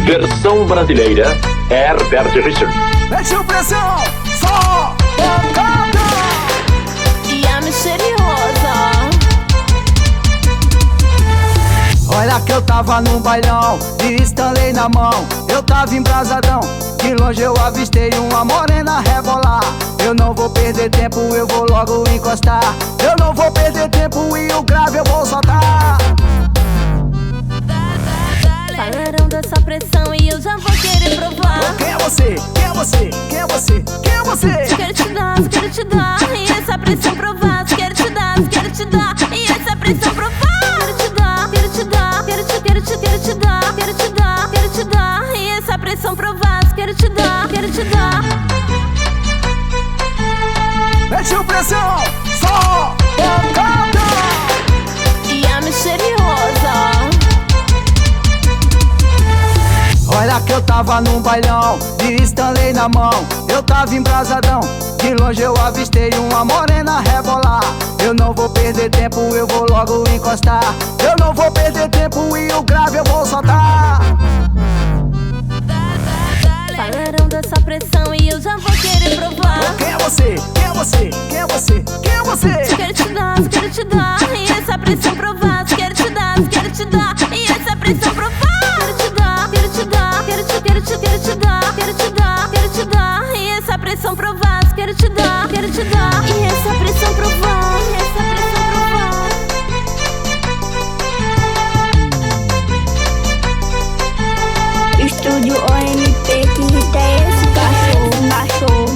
Versão brasileira, Herbert Richard. Mete o pressão, só pancada. E a misteriosa. Olha que eu tava num bailão e Stanley na mão. Eu tava embrasadão, de longe eu avistei uma morena rebolar. Eu não vou perder tempo, eu vou logo encostar. Eu não vou perder tempo e o grave eu vou soltar. Falaram dessa pressão e eu já vou querer provar. Quem é você? Quem é você? Quem é você? Quem é você? Quero te dar, quero te dar. E essa pressão provar. Quero te dar, quero te dar. E essa pressão provar. Quero te dar, quero te dar. Quero te dar. Quero te dar, quero te dar. E essa pressão provar. Quero te dar, quero te dar. Mete o pressão, só pancada. E a misteriosa. Olha que eu tava num bailão de Stanley na mão. Eu tava embrasadão, de longe eu avistei uma morena rebolar. Eu não vou perder tempo, eu vou logo encostar. Eu não vou perder tempo e o grave eu vou soltar. Falaram dessa pressão e eu já vou querer provar. Quem é você? Quem é você? Quem é você? Quem é você? Quero te dar, quero te dar. E essa pressão provar. Quero te dar, quero te dar. E essa pressão provar. Quero te dar, quero te dar. Quero te dar. Quero te dar, quero te dar. E essa pressão provar. Quero te dar, quero te dar. E essa pressão provar. E essa pressão provar. Estúdio OMP, que hita é esse cachorro, cachorro?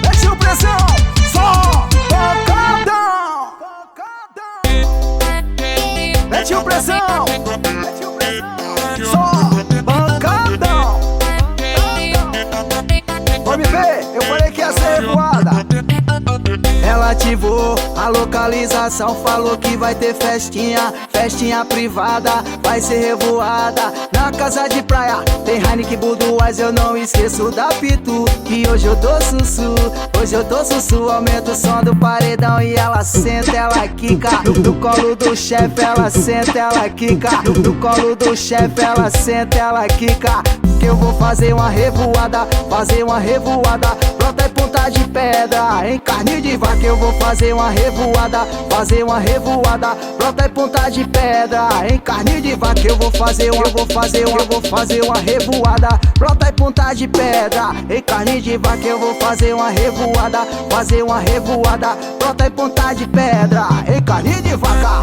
Mete o pressão, só pancadão. Mete o pressão, só pancadão. Vamos ver, eu falei que ia ser revoada. Ela ativou a localização, falou que vai ter festinha, festinha privada, vai ser revoada na casa de praia. Tem Heineken, Budweiser, eu não esqueço da Pitu. E hoje eu tô sussu, hoje eu tô sussu. Aumenta o som do paredão e ela senta, ela quica. No colo do chefe ela senta, ela quica. No colo do chefe ela senta, ela quica. Que eu vou fazer uma revoada, fazer uma revoada. Pronta é ponta de pedra, em carne de vaca. Eu vou fazer uma revoada, fazer uma revoada. Pronta é ponta de pedra, em carne de vaca. Eu vou fazer uma revoada. Pronta é ponta de pedra, em carne de vaca. Eu vou fazer uma revoada, fazer uma revoada. Pronta é ponta de pedra, em carne de vaca.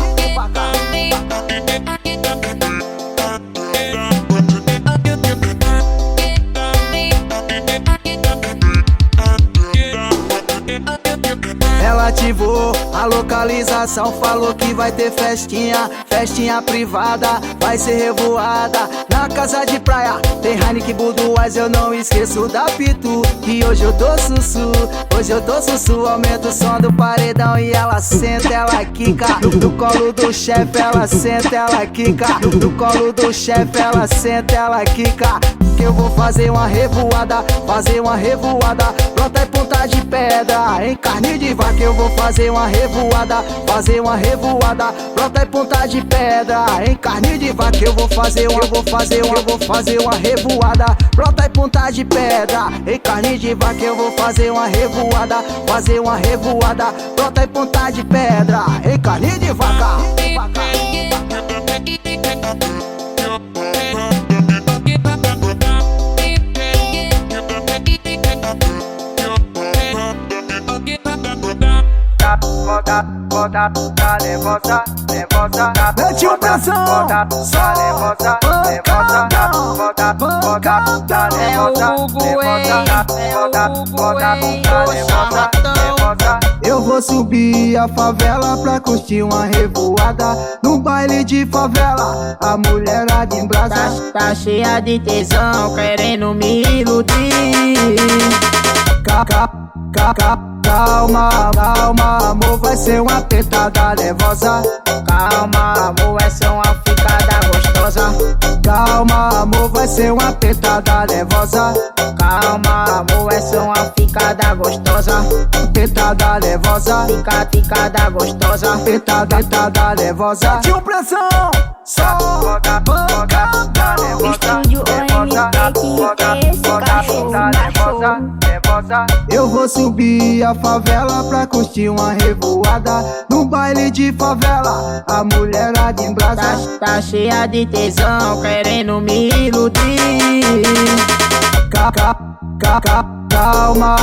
Ela ativou a localização, falou que vai ter festinha, festinha privada, vai ser revoada na casa de praia. Tem Heineken, Budweiser, eu não esqueço da Pitu. E hoje eu tô sussu, hoje eu tô sussu. Aumenta o som do paredão e ela senta, ela quica. No colo do chefe ela senta, ela quica. No colo do chefe ela senta, ela quica. Que eu vou fazer uma revoada, fazer uma revoada. Pronta é ponta de pedra, em carne de vaca. Eu vou fazer uma revoada, fazer uma revoada. Pronta é ponta de pedra, em carne de vaca. Eu vou fazer uma revoada. Pronta é ponta de pedra, em carne de vaca. Eu vou fazer uma revoada, fazer uma revoada. Pronta é ponta de pedra, em carne de vaca. Nervosa, nervosa, mete o pressão, só nervosa, nervosa, pancada, nervosa, nervosa. Eu vou subir a favela pra curtir uma revoada no baile de favela, a mulherada em brasa Tá cheia de tesão, querendo me iludir. Calma, calma, amor, vai ser uma tentada nervosa. Calma, amor, vai ser uma ficada gostosa. calma, amor, vai ser uma apertada nervosa. Calma, amor, vai ser uma ficada gostosa. Apertada nervosa, Picada gostosa. apertada nervosa. Tio pressão, só pancada nervosa. Estúdio OMP, que é esse cachorro nervosa. Eu vou subir a favela pra curtir uma revoada. No baile de favela, a mulherada em brasa. Tá cheia de tesão, querendo me iludir. Calma,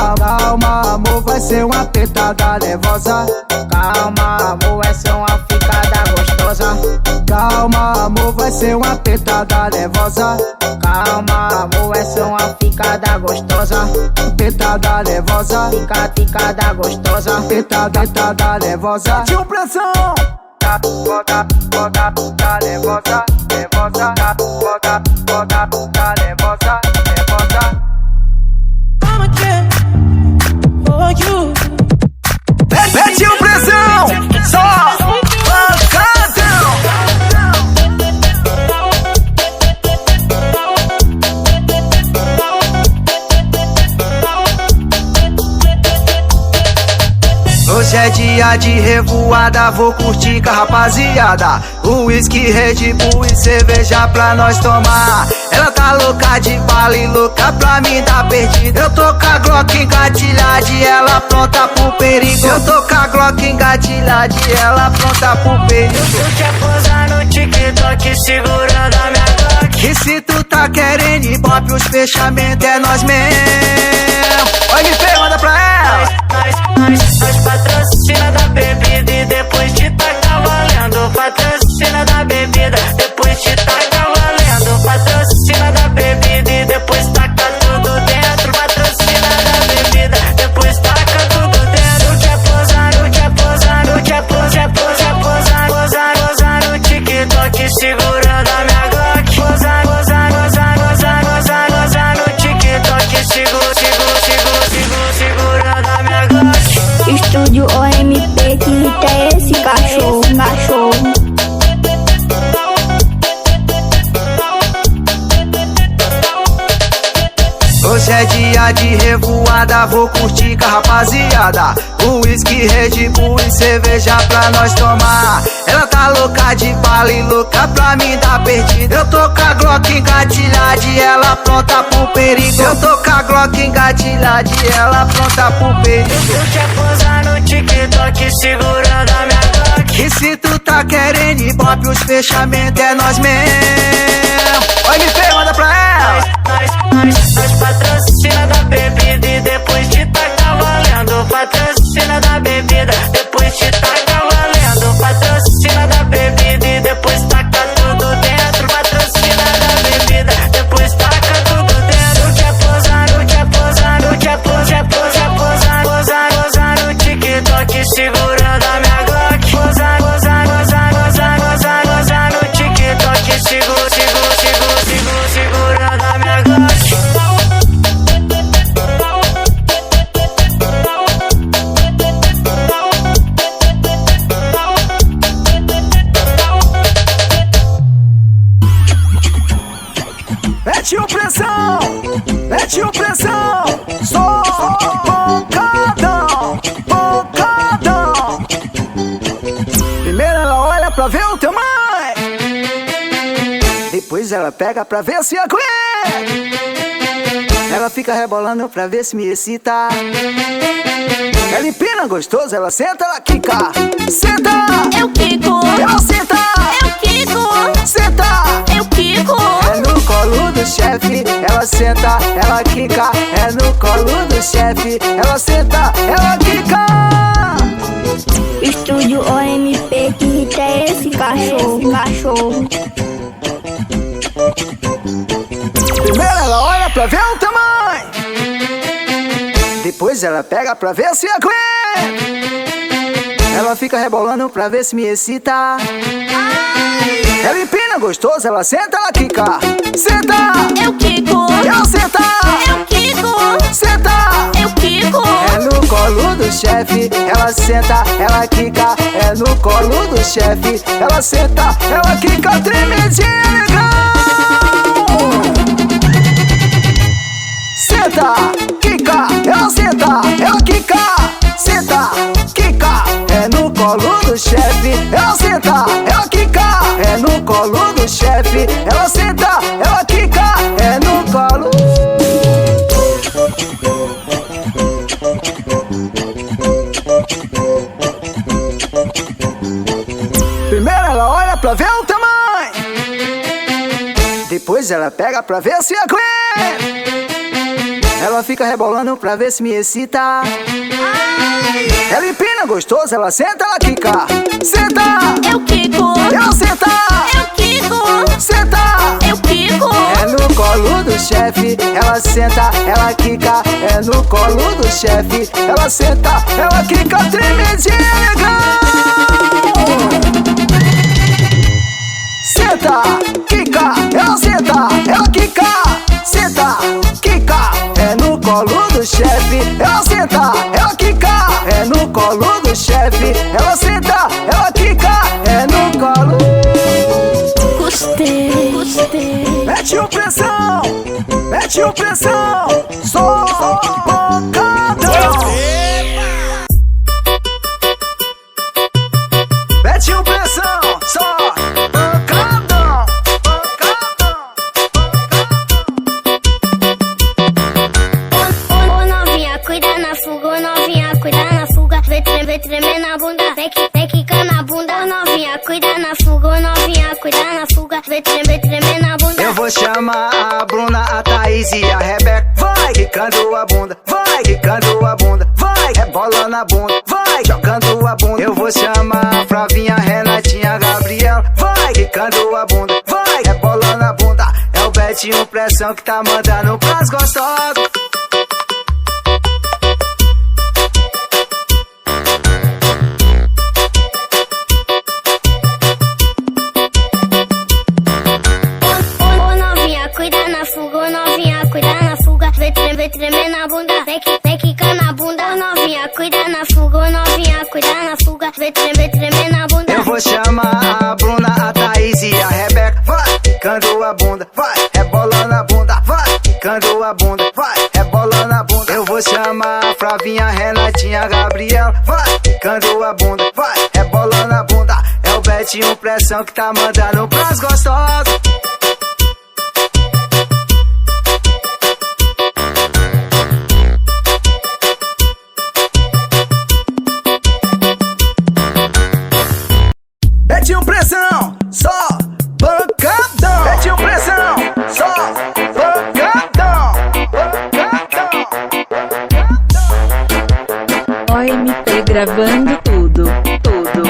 amor, vai ser uma apertada nervosa. Calma, amor, vai ser uma ficada gostosa. Calma, amor, vai ser uma apertada nervosa. Calma, amor, vai ser uma ficada gostosa. Apertada nervosa, Picada gostosa. apertada nervosa. Tio pressão, nervosa, nervosa, nervosa. Mete o pressão, só pancadão. Hoje é dia de revoada, vou curtir com a rapaziada. Whisky, Red Bull e cerveja pra nós tomar. Ela tá louca de bala e louca pra mim dar perdida. Eu tô com a Glock engatilhada e ela pronta pro perigo. Eu tô com a Glock engatilhada e ela pronta pro perigo. Tu quer posar no TikTok segurando a minha Glock? E se tu tá querendo ibope, os fechamentos é nós mesmo. Oi, me manda pra ela. Nós patrocina da bebida e depois de tá valendo. Patrocina da bebida, depois de tá valendo. Patrocina da bebida e depois taca tudo dentro. Patrocina da bebida, depois taca tudo dentro. Quer posar no TikTok segurando a minha Glock. Posar no TikTok segurando a minha Glock. Estúdio OMP, que é esse cachorro. Hoje é dia de revoada, vou curtir com a rapaziada. Whisky, Red Bull e cerveja pra nós tomar. Ela tá louca de bala e louca pra mim dar perdida. Eu tô com a Glock engatilhada e ela pronta pro perigo. Eu tô com a Glock engatilhada e ela pronta pro perigo. Tu quer posar no TikTok segurando a minha Glock? E se tu tá querendo ibope, os fechamentos é nós mesmo. Oi, me manda pra ela. Nós patrocina da bebida e depois de tá valendo. Patrocina da bebida, depois de tá valendo. Patrocina da bebida e depois taca tudo dentro. Patrocina da bebida, depois taca tudo dentro. Quer posar no TikTok segurando a minha Glock. Posar no TikTok segurando a minha Glock. Mete o pressão, só pancadão. Primeiro ela olha pra ver o tamanho, depois ela pega pra ver se aguenta. Ela fica rebolando pra ver se me excita. Ela empina gostoso, ela senta, ela quica. Senta, Eu quico, ela senta, eu quico, senta. eu quico. É no colo do chefe, ela senta, ela quica. É no colo do chefe, ela senta, ela quica. Estúdio OMP, que é esse cachorro. Primeiro ela olha pra ver o tamanho, depois ela pega pra ver se aguenta. Ela fica rebolando pra ver se me excita. Ela empina gostoso, ela senta, ela quica. Senta, Eu quico, ela senta, eu quico, senta. eu quico. É no colo do chefe, ela senta, ela quica. É no colo do chefe, ela senta, ela quica. Tremedinha legal. Senta, quica, ela senta, ela quica. Senta, quica, é no colo do chefe. Ela senta, ela quica, é no colo do chefe. Ela senta, ela quica, é no colo. Primeiro ela olha pra ver o tamanho, depois ela pega pra ver se aguenta. Ela fica rebolando pra ver se me excita. Ela empina gostoso, ela senta, ela quica. Senta, Eu quico, ela senta, eu quico, senta. eu quico. É no colo do chefe, ela senta, ela quica. É no colo do chefe, ela senta, ela quica. Tremedinha legal. Senta, quica, ela senta, ela quica. Senta, quica, é no colo do chefe. Ela senta, ela quica, é no colo do chefe. Ela senta, ela quica, é no colo. Gostei, gostei. Mete o pressão, mete o pressão. Só pancadão. Mete o pressão, só pancadão. Ô novinha, cuida na fuga, ô novinha, cuida na fuga. Vem tremer na bunda, vem quicar na bunda. Ô novinha, cuida na fuga, ô novinha, cuida na fuga. Vem tremer na bunda. Eu vou chamar a Bruna, a Thaís e a Rebeca. Vai quicando a bunda, vai quicando a bunda. Vai rebolando a bunda, vai jogando a bunda. Eu vou chamar a Flavinha, a Renatinha, a Gabriela. Vai quicando a bunda, vai rebolando a bunda. É o Betinho Pressão que tá mandando pras gostosas. Ô novinha, cuida na fuga, ô novinha, cuida na fuga. Vem tremer na bunda, vem quicar na bunda. Ô novinha, cuida na fuga, ô novinha, cuida na fuga. Vem tremer na bunda. Eu vou chamar a Bruna, a Thaís e a Rebeca. Vai quicando a bunda, vai rebolando a bunda. Vai quicando a bunda, vai rebolando a bunda. Eu vou chamar a Flavinha, a Renatinha, a Gabriela. Vai quicando a bunda, vai rebolando a bunda. É o Betinho Pressão que tá mandando pras gostosas. Betinho Pressão, só pancadão. Betinho Pressão, só pancadão. OMT gravando tudo, tudo.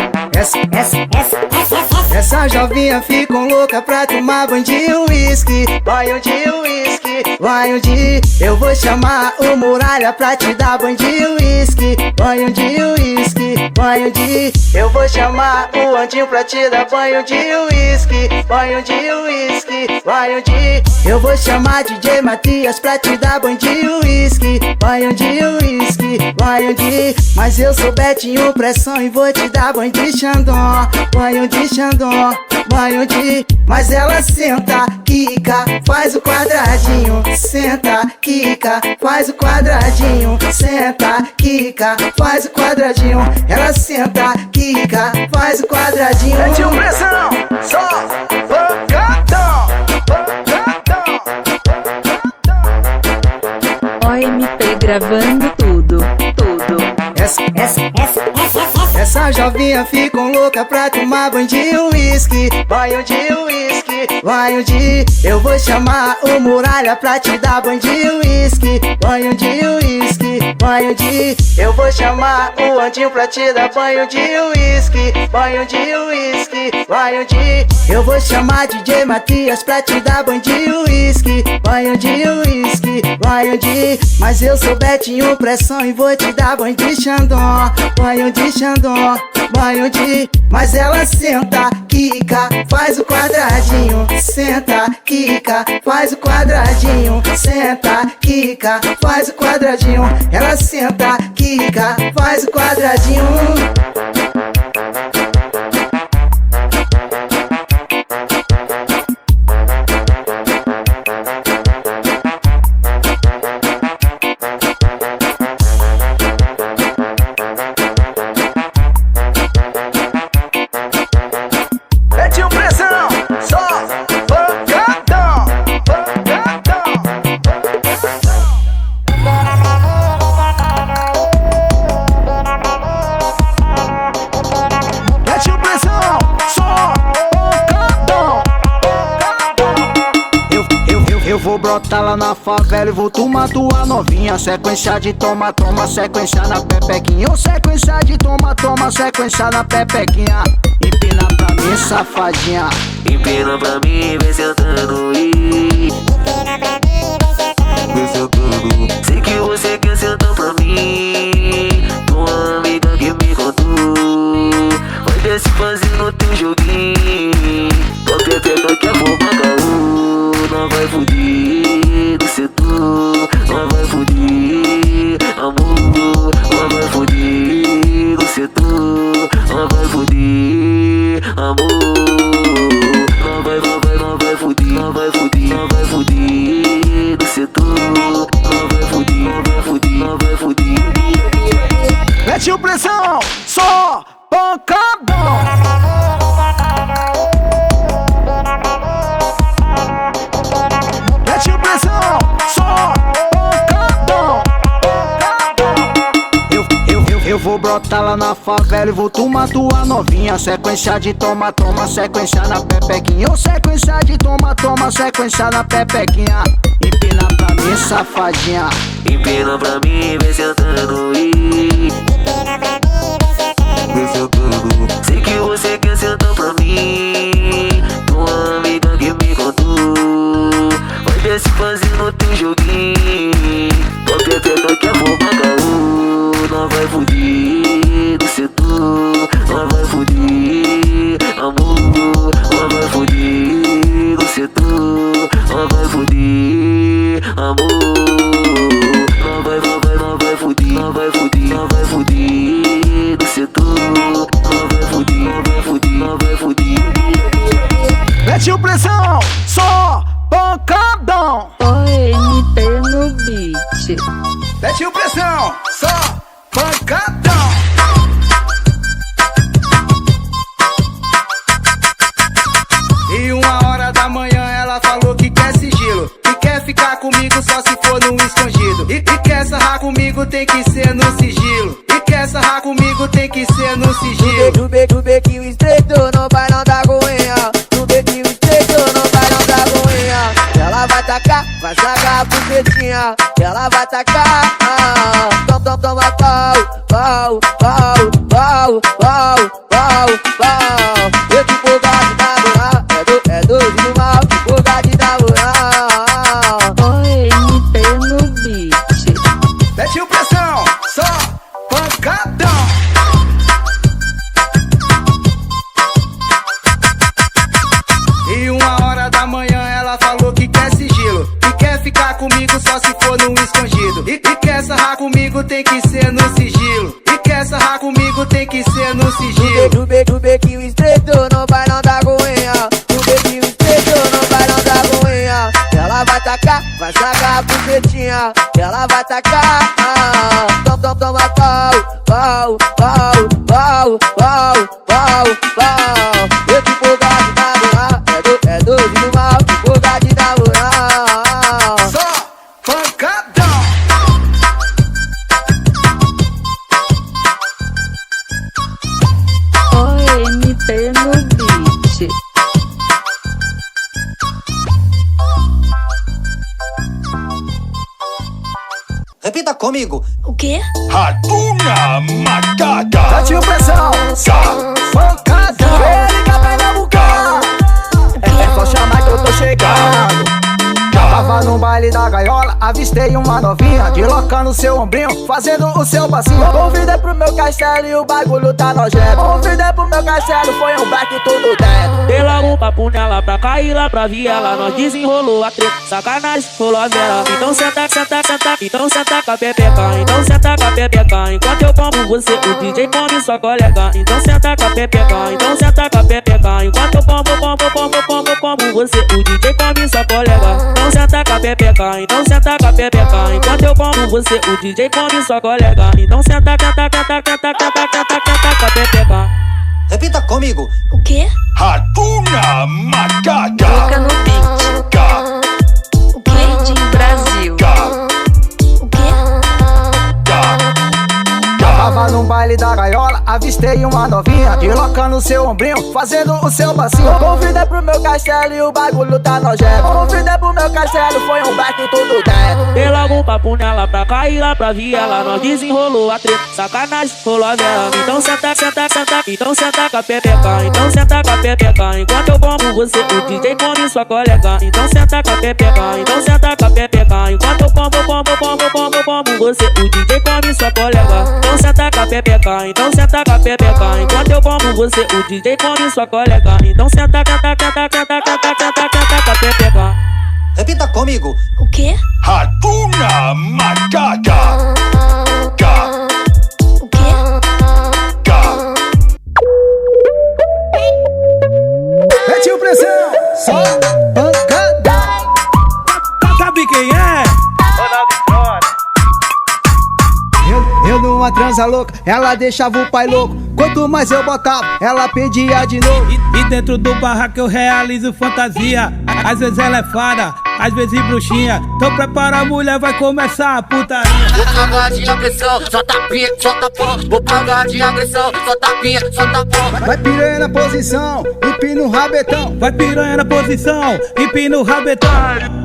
Essa jovinha ficam louca pra tomar banho de uísque. Banho de uísque, banho de. Eu vou chamar o Muralha pra te dar banho de uísque. Banho de uísque, banho de. Eu vou chamar o Andinho pra te dar banho de uísque. Banho de uísque, banho de. Eu vou chamar DJ Matias pra te dar banho de uísque. Banho de uísque, banho de. Mas eu sou Betinho Pressão e vou te dar banho de Xandão. Banho de Xandão, banho de. Mas ela senta, quica, faz o quadradinho. Senta, quica, faz o quadradinho. Senta, quica, faz o quadradinho. Ela senta, quica, faz o quadradinho. Betinho Pressão, só pancadão. OMT gravando tudo, tudo. Essa jovinha ficam louca pra tomar banho de uísque. Banho de uísque, banho de. Eu vou chamar o Muralha pra te dar banho de uísque. Banho de uísque, banho de. Eu vou chamar o Andinho pra te dar banho de uísque. Banho de uísque, banho de. Eu vou chamar DJ Matias pra te dar banho de uísque. Banho de uísque, banho de. Mas eu sou Betinho Pressão e vou te dar banho de Xandão. Banho de Xandão, banho de. Mas ela senta, quica, faz o quadradinho. Senta, quica, faz o quadradinho. Senta, quica, faz o quadradinho. Ela senta, quica, faz o quadradinho. brotar lá na favela e vou tomar tua novinha. Sequência de toma, toma, sequência na pepequinha. Ou sequência de toma, toma, sequência na pepequinha. Empina pra mim, safadinha. Empina pra mim, vem sentando e vem sentando. Sei que você quer sentar pra mim. Tua amiga que me contou vai descer fazendo teu joguinho. Tua pepeca quer formar caô. Não vai fudir do setor. Não vai fudir, amor. Não vai fudir do setor. Não vai fudir, amor. Não vai fudir, não vai fudir, não vai fudir do setor. Não vai fudir, não vai fudir, não vai fudir. Mete o pressão, só pancadão. Mete o pressão, só pancadão. Eu vou brotar lá na favela e vou tomar tua novinha. Sequência de toma, toma, sequência na pepequinha. Ou sequência de toma, toma, sequência na pepequinha. Empina pra mim, safadinha. Empina pra mim, vem sentando e vem sentando. Sei que você quer sentar pra mim. Tua amiga que me contou vai descer fazendo teu joguinho. Tua pepeca quer formar caô. Não vai fudir do setor. Não vai fudir, amor. Não vai fudir do setor. Não vai fudir, amor. Não vai fudir, não vai fudir, não vai fudir do setor. Não vai fudir, não vai fudir, não vai fudir. Mete o pressão, só pancadão. OMP no beat. Mete o pressão, só pancadão. E 1h da manhã ela falou que quer sigilo, que quer ficar comigo só se for no escondido. E quer sarrar comigo tem que ser no sigilo. E quer sarrar comigo tem que ser no sigilo. Do bequinho estreito no bailão da goinha. Do bequinho estreito no bailão da goinha. Ela vai tacar, vai sacar a bucetinha. Ela vai tacar, toma pau, pau, pau, pau, pau, pau, pau. Eu te empolgado na moral, é doido do mal, empolgado na moral. OMP no beat. Mete o pressão, só pancadão. E 1h da manhã ela falou que quer sigilo, que quer ficar comigo só se for no escondido. E quer sarrar comigo tem que ser no sigilo. E quer sarrar comigo tem que ser no sigilo. Do bequinho estreito no bailão da goinha. Do bequinho estreito no bailão da goinha. Ela vai tacar, vai sacar a bucetinha. Ela vai tacar, toma pau, pau, pau, pau, pau, pau, pau. Eu te empolgado na moral, é doido do mal, empolgado na moral. Só pancadão. OMP no beat. Repita comigo. O quê? Hakuna Matata. Mete o pressão, só pancadão. Ele que vai na boca. É só chamar que eu tô chegando. Tava no baile da gaiola, avistei uma novinha, de loca no seu ombrinho, fazendo o seu passinho. Convidei pro meu castelo e o bagulho tá nojento. Convidei pro meu castelo, foi um back tudo dentro. Dei logo um papo nela pra cair lá pra viela. Nós desenrolou a treta, sacanagem, rolou a vela. Então senta, senta, senta, então senta com a pepeca. Então senta com a pepeca, enquanto eu como você, o DJ come sua colega. Então senta com a pepeca, então senta com a pepeca. Enquanto eu como você, o DJ come sua colega. Então senta com a pepeca, então senta com a pepeca. Enquanto eu como você, o DJ come sua colega. Então senta, canta, canta, canta, canta, canta, canta com a pepeca. Repita comigo. O quê? Hakuna Matata. Toca no beat. O quê? Made in Brasil. O quê? Tava num baile baile da gaiola, avistei uma novinha deslocando no seu ombrinho, fazendo o seu passinho. Convidei pro meu castelo e o bagulho tá nojento. Convidei pro meu castelo, foi um back tudo dentro. Dei logo um papo nela pra cá e lá pra viela. Nós desenrolou a treta, sacanagem, rolou a vela. Então senta, senta, senta, então senta com a pepeca. Então senta com a pepeca, enquanto eu bombo você, o DJ come sua colega. Então senta com a pepeca, então senta com a pepeca. Enquanto eu bombo você, o DJ come sua colega. Então senta com a pepeca, então senta com a pepeca. Enquanto eu bombo você, o DJ come sua colega. Então senta, canta, canta, canta, canta, canta, canta com a pepeca. Repita comigo. O quê? Hakuna Matata. Ka, O quê? ka. Mete o pressão, só pancada. Sabe quem é? Eu numa transa louca, ela deixava o pai louco. Quanto mais eu botava, ela pedia de novo. E dentro do barraco eu realizo fantasia. Às vezes ela é fada, às vezes bruxinha. Então prepara a mulher, vai começar a putaria. Vou pagar de agressão, só tapinha, só tapão. Vou pagar de agressão, só tapinha, só tapão. Vai piranha na posição, empina o rabetão. Vai piranha na posição, empina o rabetão.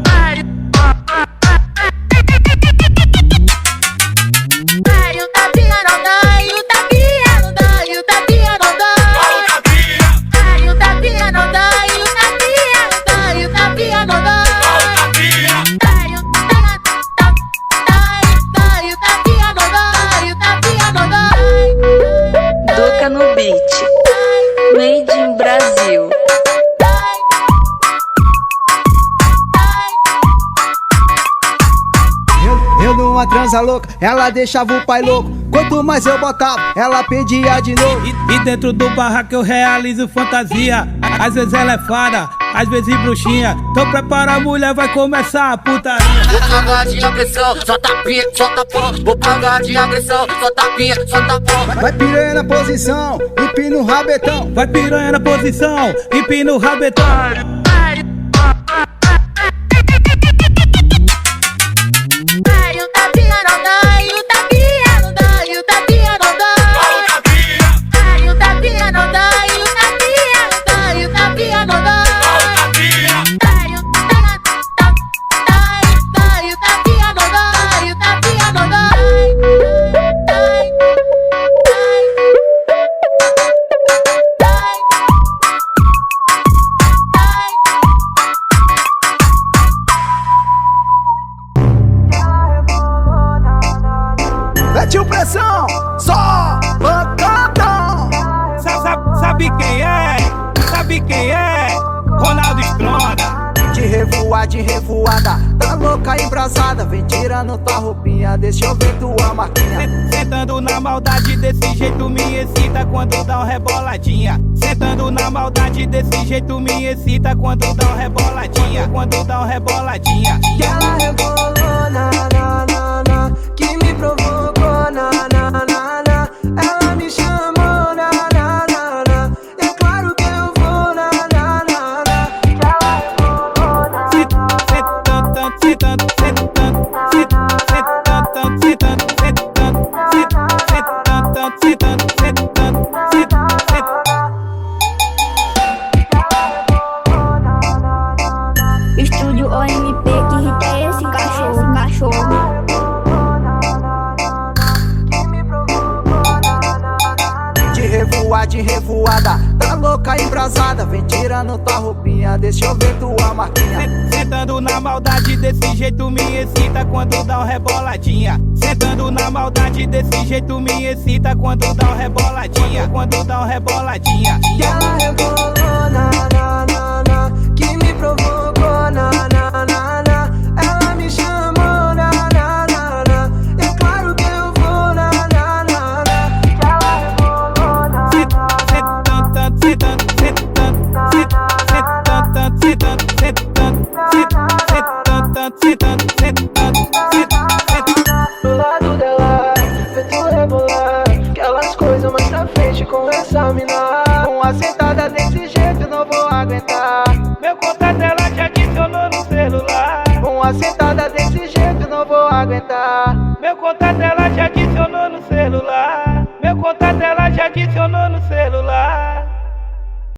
Doca no beat. Made in Brasil. Eu numa transa louca, ela deixava o pai louco. Quanto mais eu botava, ela pedia de novo. E dentro do barraco eu realizo fantasia. Às vezes ela é fada, às vezes bruxinha. Então prepara a mulher, vai começar a putaria. Vou pagar de agressão, só tapinha, só tapão. Vou pagar de agressão, só tapinha, só tapão. Vai piranha na posição, empina o rabetão. Vai piranha na posição, empina o rabetão. Mete o pressão, só pancadão. Sabe quem é? Sabe quem é? Ronaldo Stronda. De revoada, tá louca embrasada. Vem tirando tua roupinha, deixa eu ver tua marquinha. Sentando na maldade desse jeito me excita quando dá uma reboladinha. Sentando na maldade desse jeito me excita quando dá uma reboladinha. Quando dá uma reboladinha. E ela rebolou, na, que me provocou, na. Ela me chamou, na. É claro que eu vou, na. E ela rebolou, na. Estúdio OMP, que hit é esse cachorro? De revoada, tá louca embrasada. Vem tirando tua roupinha, deixa eu ver tua marquinha. Sentando na maldade desse jeito me excita quando dá uma reboladinha. Sentando na maldade desse jeito me excita quando dá uma reboladinha. Quando dá uma reboladinha. E ela rebolou, na, que me provocou, na. Ela me chamou, na. É claro que eu vou, na. E ela rebolou, na. Do lado dela, vê tu rebolar. Aquelas coisas mais pra frente com essa mina. Uma sentada desse jeito não vou aguentar. Meu contato ela te adicionou no celular. Uma sentada desse jeito não vou aguentar. Meu contato ela te adicionou no celular. Meu contato ela já adicionou no celular.